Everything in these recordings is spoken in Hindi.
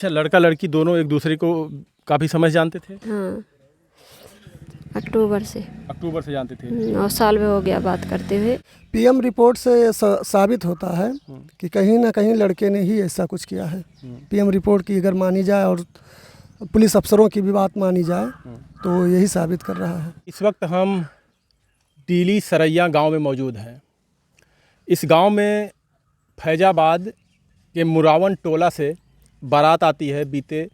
अच्छा, लड़का लड़की दोनों एक दूसरे को काफ़ी समय जानते थे? हाँ, अक्टूबर से। अक्टूबर से जानते थे। 9 साल में हो गया बात करते हुए। पीएम रिपोर्ट से साबित होता है कि कहीं ना कहीं लड़के ने ही ऐसा कुछ किया है। पीएम रिपोर्ट की अगर मानी जाए और पुलिस अफसरों की भी बात मानी जाए तो यही साबित कर रहा है। इस वक्त हम टीली सरैया गांव में मौजूद हैं। इस गांव में फैजाबाद के मुरावन टोला से बारात आती है बीते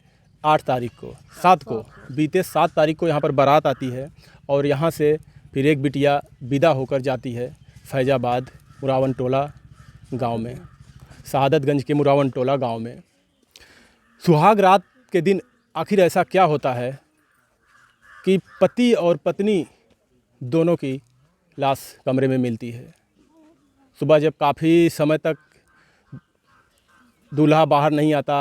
7 तारीख को यहाँ पर बारात आती है और यहाँ से फिर एक बिटिया विदा होकर जाती है फैजाबाद मुरावन टोला गांव में, शहादतगंज के मुरावन टोला गांव में। सुहाग रात के दिन आखिर ऐसा क्या होता है कि पति और पत्नी दोनों की लाश कमरे में मिलती है। सुबह जब काफ़ी समय तक दूल्हा बाहर नहीं आता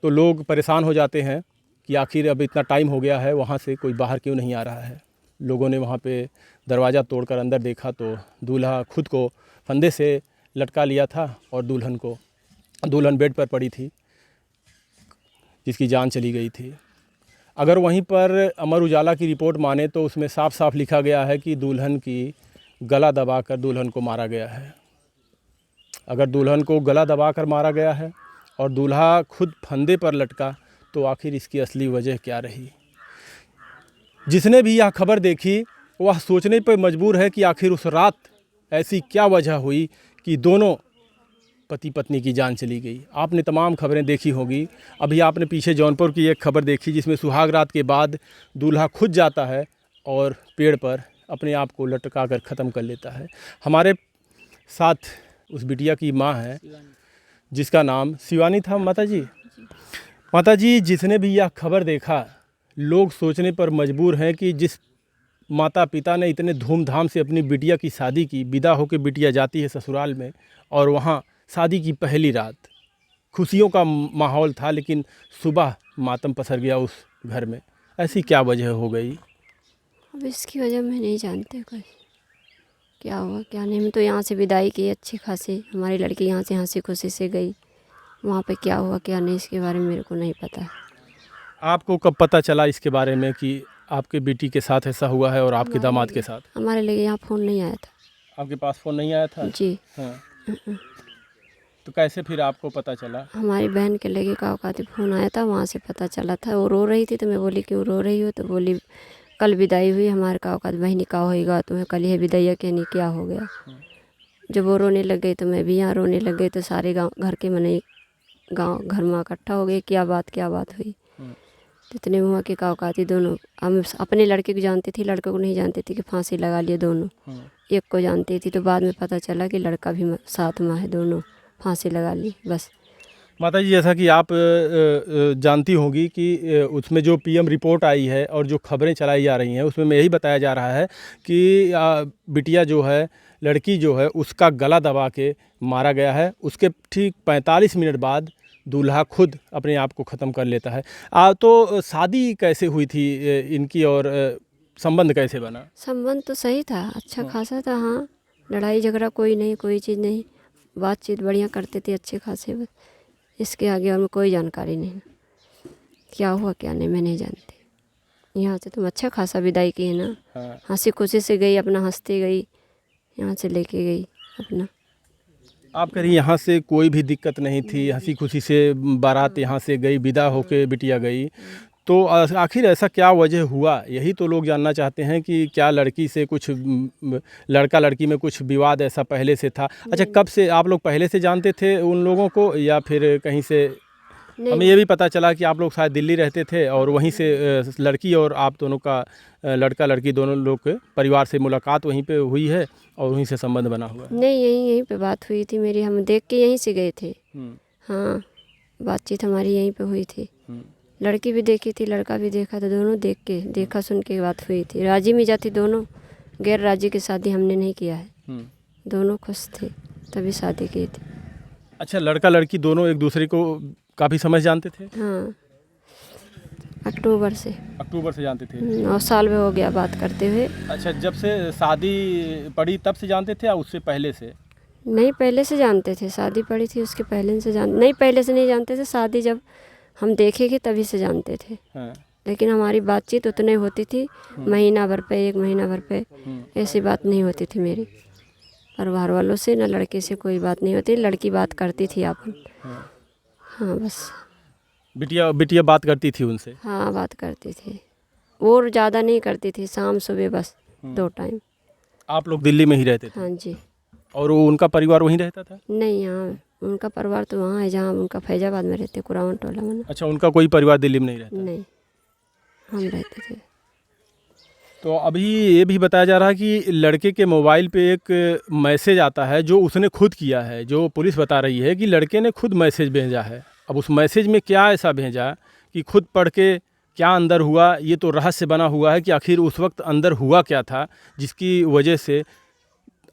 तो लोग परेशान हो जाते हैं कि आखिर अब इतना टाइम हो गया है, वहाँ से कोई बाहर क्यों नहीं आ रहा है। लोगों ने वहाँ पे दरवाज़ा तोड़कर अंदर देखा तो दूल्हा खुद को फंदे से लटका लिया था और दुल्हन बेड पर पड़ी थी जिसकी जान चली गई थी। अगर वहीं पर अमर उजाला की रिपोर्ट माने तो उसमें साफ साफ लिखा गया है कि दुल्हन की गला दबाकर दुल्हन को मारा गया है। अगर दुल्हन को गला दबाकर मारा गया है और दूल्हा खुद फंदे पर लटका तो आखिर इसकी असली वजह क्या रही। जिसने भी यह खबर देखी वह सोचने पर मजबूर है कि आखिर उस रात ऐसी क्या वजह हुई कि दोनों पति पत्नी की जान चली गई। आपने तमाम खबरें देखी होगी। अभी आपने पीछे जौनपुर की एक खबर देखी जिसमें सुहाग रात के बाद दूल्हा खुद जाता है और पेड़ पर अपने आप को लटका कर ख़त्म कर लेता है। हमारे साथ उस बिटिया की माँ है जिसका नाम शिवानी था। माता जी, जिसने भी यह खबर देखा लोग सोचने पर मजबूर हैं कि जिस माता पिता ने इतने धूमधाम से अपनी बिटिया की शादी की, विदा होकर बिटिया जाती है ससुराल में और वहाँ शादी की पहली रात खुशियों का माहौल था, लेकिन सुबह मातम पसर गया उस घर में। ऐसी क्या वजह हो गई? अब इसकी वजह मैं नहीं जानते कुछ क्या हुआ क्या नहीं। मैं तो यहाँ से विदाई की अच्छी खासी, हमारी लड़की यहाँ से हंसी खुशी से गई। वहाँ पे क्या हुआ क्या नहीं इसके बारे में मेरे को नहीं पता है। आपको कब पता चला इसके बारे में कि आपके बेटी के साथ ऐसा हुआ है और आपके दामाद के साथ? हमारे लिए यहाँ फ़ोन नहीं आया था। आपके पास फ़ोन नहीं आया था? जी। हाँ। तो कैसे फिर आपको पता चला? हमारी बहन के लगे का औकाती फ़ोन आया था, वहाँ से पता चला था। वो रो रही थी तो मैं बोली क्यों रो रही हो, तो बोली कल विदाई हुई हमारे का औकात बहनी का होएगा, तुम्हें कल ही विदाई के नहीं क्या हो गया। जब वो रोने लग गई तो मैं भी यहाँ रोने लग गई। तो सारे गाँव घर के मने गाँव घर में इकट्ठा हो गए, क्या बात हुई। तो इतने हुआ कि काउकाती दोनों, हम अपने लड़के को जानती थी, लड़के को नहीं जानती थी कि फांसी लगा लिए दोनों। एक को जानती थी तो बाद में पता चला कि लड़का भी साथ में है, दोनों फांसी लगा ली बस। माता जी, जैसा कि आप जानती होंगी कि उसमें जो पीएम रिपोर्ट आई है और जो खबरें चलाई जा रही हैं उसमें यही बताया जा रहा है कि बिटिया जो है, लड़की जो है, उसका गला दबा के मारा गया है। उसके ठीक 45 मिनट बाद दूल्हा खुद अपने आप को ख़त्म कर लेता है। तो शादी कैसे हुई थी इनकी और संबंध कैसे बना? संबंध तो सही था, अच्छा खासा था। हाँ, लड़ाई झगड़ा कोई नहीं, कोई चीज़ नहीं, बातचीत बढ़िया करते थे अच्छे खासे। बस इसके आगे और कोई जानकारी नहीं, क्या हुआ क्या नहीं मैं नहीं जानती। यहाँ से तुम अच्छा खासा विदाई की है ना। हाँ। हंसी खुशी से गई, अपना हंसती गई, यहाँ से लेके गई अपना। आप कह रही यहाँ से कोई भी दिक्कत नहीं थी, हंसी खुशी से बारात यहाँ से गई, विदा होके बिटिया गई। तो आखिर ऐसा क्या वजह हुआ, यही तो लोग जानना चाहते हैं कि क्या लड़की से कुछ लड़का लड़की में कुछ विवाद ऐसा पहले से था? अच्छा, कब से आप लोग पहले से जानते थे उन लोगों को या फिर कहीं से? हमें ये भी पता चला कि आप लोग शायद दिल्ली रहते थे और वहीं से लड़की और आप दोनों का, लड़का लड़की दोनों लोग के परिवार से मुलाकात वहीं पे हुई है और वहीं से संबंध बना हुआ है। नहीं, यहीं पे बात हुई थी मेरी, हम देख के यहीं से गए थे। हाँ, बातचीत हमारी यहीं पे हुई थी। लड़की भी देखी थी, लड़का भी देखा था, दोनों देखा सुन के बात हुई थी। राजी मिजाज थी दोनों, गैर राजी की शादी हमने नहीं किया है। दोनों खुश थे तभी शादी की थी। अच्छा, लड़का लड़की दोनों एक दूसरे को काफ़ी समझ जानते थे? हाँ, अक्टूबर से जानते थे। 9 साल में हो गया बात करते हुए। अच्छा, जब से शादी पड़ी तब से जानते थे या उससे पहले से? नहीं, पहले से जानते थे, शादी पड़ी थी उसके पहले से नहीं, पहले से नहीं जानते थे। शादी जब हम देखेंगे तभी से जानते थे, हाँ। लेकिन हमारी बातचीत उतने होती थी महीना भर पे, 1 महीना भर पे, ऐसी बात नहीं होती थी मेरी परिवार वालों से, ना लड़के से कोई बात नहीं होती। लड़की बात करती थी आपन, हाँ बस। बिटिया बिटिया बात करती थी उनसे? हाँ बात करती थी, और ज़्यादा नहीं करती थी, शाम सुबह बस 2 टाइम। आप लोग दिल्ली में ही रहते थे? हाँ जी। और वो उनका परिवार वहीं रहता था? नहीं, यहाँ उनका परिवार तो वहाँ है जहाँ उनका फैजाबाद में रहते, कुरावन टोला में। अच्छा, उनका कोई परिवार दिल्ली में नहीं रहता? नहीं, हम रहते थे। तो अभी ये भी बताया जा रहा है कि लड़के के मोबाइल पे एक मैसेज आता है जो उसने खुद किया है, जो पुलिस बता रही है कि लड़के ने खुद मैसेज भेजा है। अब उस मैसेज में क्या ऐसा भेजा कि खुद पढ़ के क्या अंदर हुआ, ये तो रहस्य बना हुआ है कि आखिर उस वक्त अंदर हुआ क्या था जिसकी वजह से,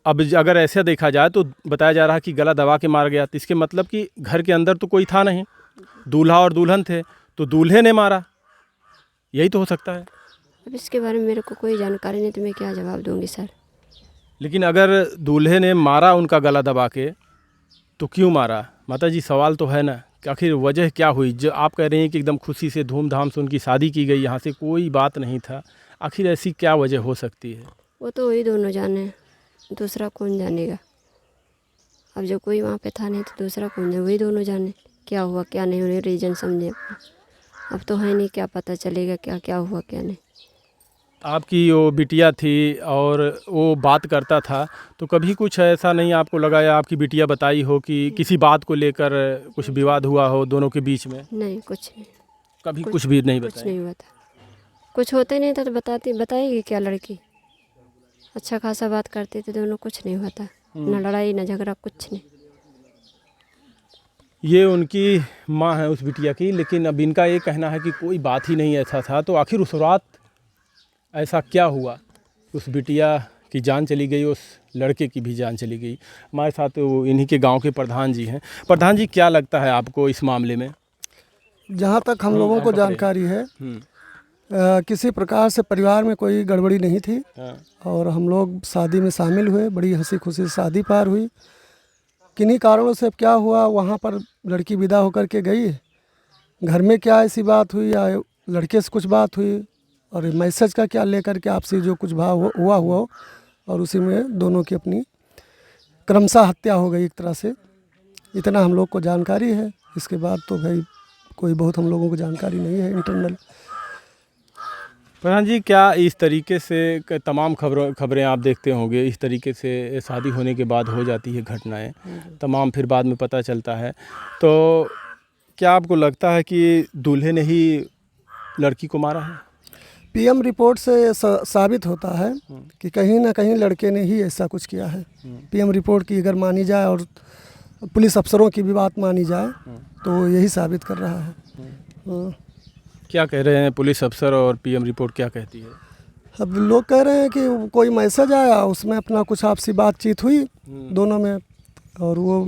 अब अगर ऐसा देखा जाए तो बताया जा रहा है कि गला दबा के मार गया, तो इसके मतलब कि घर के अंदर तो कोई था नहीं, दूल्हा और दुल्हन थे, तो दूल्हे ने मारा, यही तो हो सकता है। अब इसके बारे में मेरे को कोई जानकारी नहीं, तो मैं क्या जवाब दूंगी सर। लेकिन अगर दूल्हे ने मारा उनका गला दबा के, तो क्यों मारा? माता जी, सवाल तो है ना कि आखिर वजह क्या हुई? जो आप कह रही हैं कि एकदम खुशी से धूमधाम से उनकी शादी की गई, यहाँ से कोई बात नहीं था, आखिर ऐसी क्या वजह हो सकती है? वो तो वही दोनों जाने, दूसरा कौन जानेगा। अब जो कोई वहाँ पे था नहीं तो दूसरा कौन जाने, वही दोनों जाने क्या हुआ क्या नहीं, उन्हें रीजन समझे। अब तो है नहीं, क्या पता चलेगा क्या क्या हुआ क्या नहीं। आपकी वो बिटिया थी और वो बात करता था, तो कभी कुछ ऐसा नहीं आपको लगा या आपकी बिटिया बताई हो कि किसी बात को लेकर कुछ विवाद हुआ हो दोनों के बीच में? नहीं, कुछ नहीं, कभी कुछ भी नहीं कुछ बताया? नहीं हुआ था। कुछ होता ही नहीं था तो बताएगी क्या लड़की? अच्छा खासा बात करते थे दोनों, कुछ नहीं हुआ था, न लड़ाई न झगड़ा, कुछ नहीं। ये उनकी माँ है उस बिटिया की, लेकिन अब इनका ये कहना है कि कोई बात ही नहीं ऐसा था। तो आखिर उस रात ऐसा क्या हुआ, उस बिटिया की जान चली गई, उस लड़के की भी जान चली गई। हमारे साथ वो इन्हीं के गांव के प्रधान जी हैं। प्रधान जी, क्या लगता है आपको इस मामले में? जहाँ तक हम लोगों को जानकारी है, किसी प्रकार से परिवार में कोई गड़बड़ी नहीं थी, और हम लोग शादी में शामिल हुए, बड़ी हंसी खुशी से शादी पार हुई। किन्हीं कारणों से क्या हुआ, वहाँ पर लड़की विदा होकर के गई, घर में क्या ऐसी बात हुई या लड़के से कुछ बात हुई, और मैसेज का क्या लेकर के आपसी जो कुछ भाव हुआ हो, और उसी में दोनों की अपनी क्रमशः हत्या हो गई एक तरह से। इतना हम लोग को जानकारी है, इसके बाद तो भाई कोई बहुत हम लोगों को जानकारी नहीं है इंटरनल। प्रधान जी, क्या इस तरीके से तमाम खबरें आप देखते होंगे, इस तरीके से शादी होने के बाद हो जाती है घटनाएं, तमाम फिर बाद में पता चलता है, तो क्या आपको लगता है कि दूल्हे ने ही लड़की को मारा है? पीएम रिपोर्ट से साबित होता है कि कहीं ना कहीं लड़के ने ही ऐसा कुछ किया है। पीएम रिपोर्ट की अगर मानी जाए और पुलिस अफसरों की भी बात मानी जाए तो यही साबित कर रहा है। क्या कह रहे हैं पुलिस अफसर और पीएम रिपोर्ट क्या कहती है? अब लोग कह रहे हैं कि कोई मैसेज आया, उसमें अपना कुछ आपसी बातचीत हुई दोनों में, और वो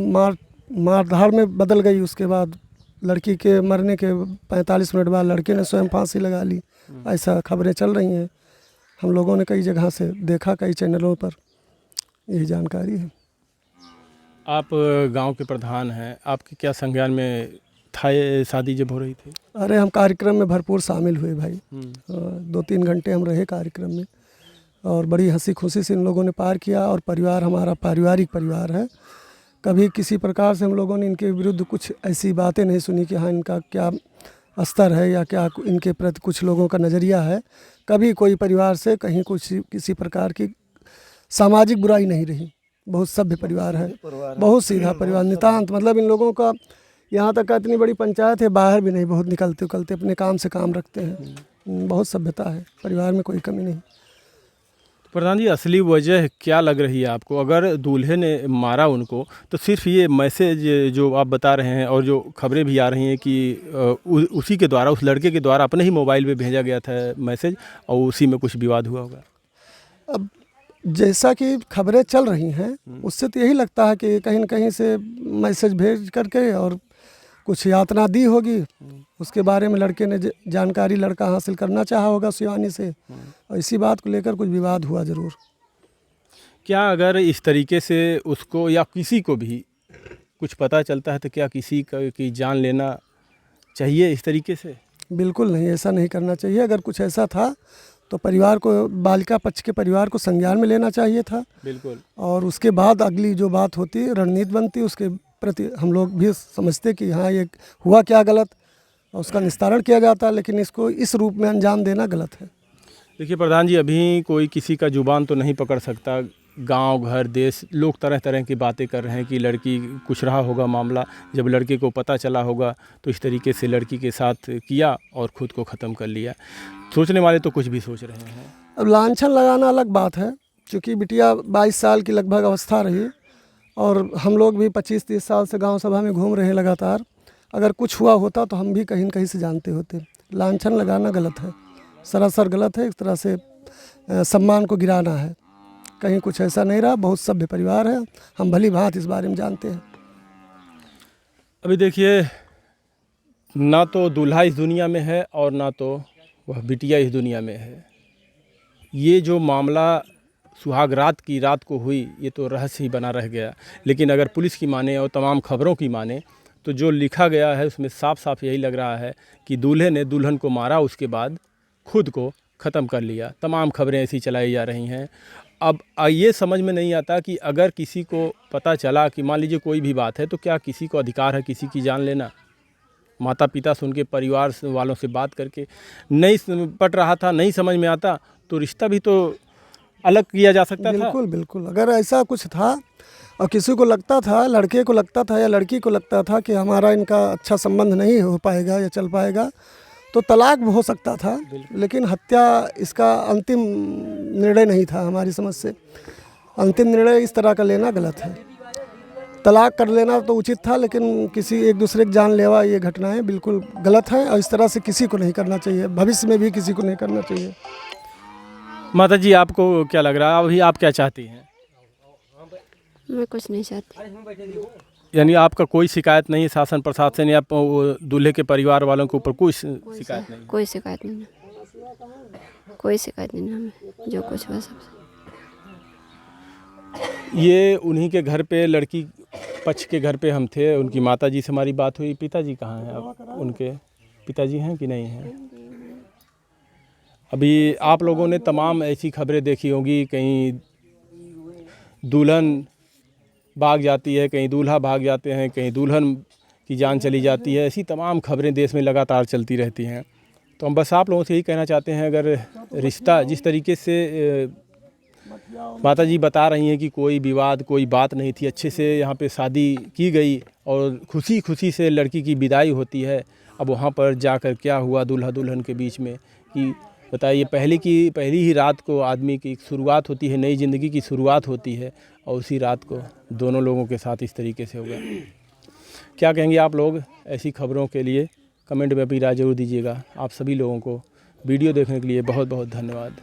मार धाड़ में बदल गई। उसके बाद लड़की के मरने के 45 मिनट बाद लड़के ने स्वयं फांसी लगा ली, ऐसा खबरें चल रही हैं। हम लोगों ने कई जगह से देखा, कई चैनलों पर यही जानकारी है। आप गांव के प्रधान हैं, आपके क्या संज्ञान में था ये शादी जब हो रही थी? अरे हम कार्यक्रम में भरपूर शामिल हुए भाई, 2-3 घंटे हम रहे कार्यक्रम में, और बड़ी हंसी खुशी से इन लोगों ने पार किया। और परिवार हमारा पारिवारिक परिवार है, कभी किसी प्रकार से हम लोगों ने इनके विरुद्ध कुछ ऐसी बातें नहीं सुनी कि हाँ इनका क्या स्तर है या क्या इनके प्रति कुछ लोगों का नज़रिया है। कभी कोई परिवार से कहीं कुछ किसी प्रकार की सामाजिक बुराई नहीं रही। बहुत सभ्य परिवार है, बहुत सीधा परिवार, नितांत। मतलब इन लोगों का यहाँ तक का इतनी बड़ी पंचायत है, बाहर भी नहीं बहुत निकलते उकलते, अपने काम से काम रखते हैं। बहुत सभ्यता है परिवार में, कोई कमी नहीं। प्रधान जी, असली वजह क्या लग रही है आपको? अगर दूल्हे ने मारा उनको तो सिर्फ ये मैसेज जो आप बता रहे हैं और जो खबरें भी आ रही हैं कि उसी के द्वारा, उस लड़के के द्वारा अपने ही मोबाइल पे भेजा गया था मैसेज और उसी में कुछ विवाद हुआ होगा? अब जैसा कि खबरें चल रही हैं उससे तो यही लगता है कि कहीं न कहीं से मैसेज भेज करके और कुछ यातना दी होगी, उसके बारे में लड़के ने जानकारी लड़का हासिल करना चाहा होगा शिवानी से, और इसी बात को लेकर कुछ विवाद हुआ ज़रूर। क्या अगर इस तरीके से उसको या किसी को भी कुछ पता चलता है तो क्या किसी की जान लेना चाहिए इस तरीके से? बिल्कुल नहीं, ऐसा नहीं करना चाहिए। अगर कुछ ऐसा था तो परिवार को, बालिका पक्ष के परिवार को संज्ञान में लेना चाहिए था, बिल्कुल। और उसके बाद अगली जो बात होती, रणनीति बनती, उसके प्रति हम लोग भी समझते कि हाँ ये हुआ क्या गलत, और उसका निस्तारण किया जाता। लेकिन इसको इस रूप में अंजाम देना गलत है। देखिए प्रधान जी, अभी कोई किसी का जुबान तो नहीं पकड़ सकता। गांव, घर, देश, लोग तरह तरह की बातें कर रहे हैं कि लड़की, कुछ रहा होगा मामला, जब लड़के को पता चला होगा तो इस तरीके से लड़की के साथ किया और ख़ुद को ख़त्म कर लिया। सोचने वाले तो कुछ भी सोच रहे हैं। अब लांछन लगाना अलग बात है, क्योंकि बिटिया 22 साल की लगभग अवस्था रही, और हम लोग भी 25-30 साल से गांव सभा में घूम रहे हैं लगातार। अगर कुछ हुआ होता तो हम भी कहीं न कहीं से जानते होते। लांछन लगाना गलत है, सरासर गलत है। एक तरह से सम्मान को गिराना है। कहीं कुछ ऐसा नहीं रहा, बहुत सभ्य परिवार है, हम भली भांत इस बारे में जानते हैं। अभी देखिए, ना तो दूल्हा इस दुनिया में है और ना तो वह बिटिया इस दुनिया में है। ये जो मामला सुहाग रात की रात को हुई, ये तो रहस्य ही बना रह गया। लेकिन अगर पुलिस की माने और तमाम खबरों की माने तो जो लिखा गया है उसमें साफ साफ यही लग रहा है कि दूल्हे ने दुल्हन को मारा, उसके बाद खुद को ख़त्म कर लिया। तमाम खबरें ऐसी चलाई जा रही हैं। अब ये समझ में नहीं आता कि अगर किसी को पता चला कि मान लीजिए कोई भी बात है, तो क्या किसी को अधिकार है किसी की जान लेना? माता पिता से, उनके परिवार वालों से बात करके नहीं पट रहा था, नहीं समझ में आता, तो रिश्ता भी तो अलग किया जा सकता था। बिल्कुल बिल्कुल। अगर ऐसा कुछ था और किसी को लगता था, लड़के को लगता था या लड़की को लगता था कि हमारा इनका अच्छा संबंध नहीं हो पाएगा या चल पाएगा, तो तलाक हो सकता था। लेकिन हत्या इसका अंतिम निर्णय नहीं था हमारी समझ से। अंतिम निर्णय इस तरह का लेना गलत है। तलाक कर लेना तो उचित था, लेकिन किसी एक दूसरे की जानलेवा ये घटनाएं बिल्कुल गलत हैं, और इस तरह से किसी को नहीं करना चाहिए, भविष्य में भी किसी को नहीं करना चाहिए। माता जी, आपको क्या लग रहा है? अभी आप क्या चाहती हैं? मैं कुछ नहीं चाहती। यानी आपका कोई शिकायत नहीं है शासन प्रशासन या दूल्हे के परिवार वालों के ऊपर कोई शिकायत नहीं? कोई शिकायत नहीं, कोई शिकायत नहीं हमें, जो कुछ हुआ सब। ये उन्हीं के घर पे, लड़की पक्ष के घर पे हम थे, उनकी माता जी से हमारी बात हुई। पिताजी कहाँ हैं? अब उनके पिताजी हैं कि नहीं हैं? अभी आप लोगों ने तमाम ऐसी खबरें देखी होंगी, कहीं दुल्हन भाग जाती है, कहीं दूल्हा भाग जाते हैं, कहीं दुल्हन की जान चली जाती है। ऐसी तमाम खबरें देश में लगातार चलती रहती हैं। तो हम बस आप लोगों से यही कहना चाहते हैं, अगर रिश्ता जिस तरीके से माता जी बता रही हैं कि कोई विवाद, कोई बात नहीं थी, अच्छे से यहाँ पे शादी की गई और खुशी खुशी से लड़की की विदाई होती है। अब वहाँ पर जाकर क्या हुआ दूल्हा दुल्हन के बीच में, कि बताइए, पहली ही रात को आदमी की शुरुआत होती है, नई ज़िंदगी की शुरुआत होती है, और उसी रात को दोनों लोगों के साथ इस तरीके से हो गया। क्या कहेंगे आप लोग? ऐसी खबरों के लिए कमेंट में अपनी राय जरूर दीजिएगा। आप सभी लोगों को वीडियो देखने के लिए बहुत बहुत धन्यवाद।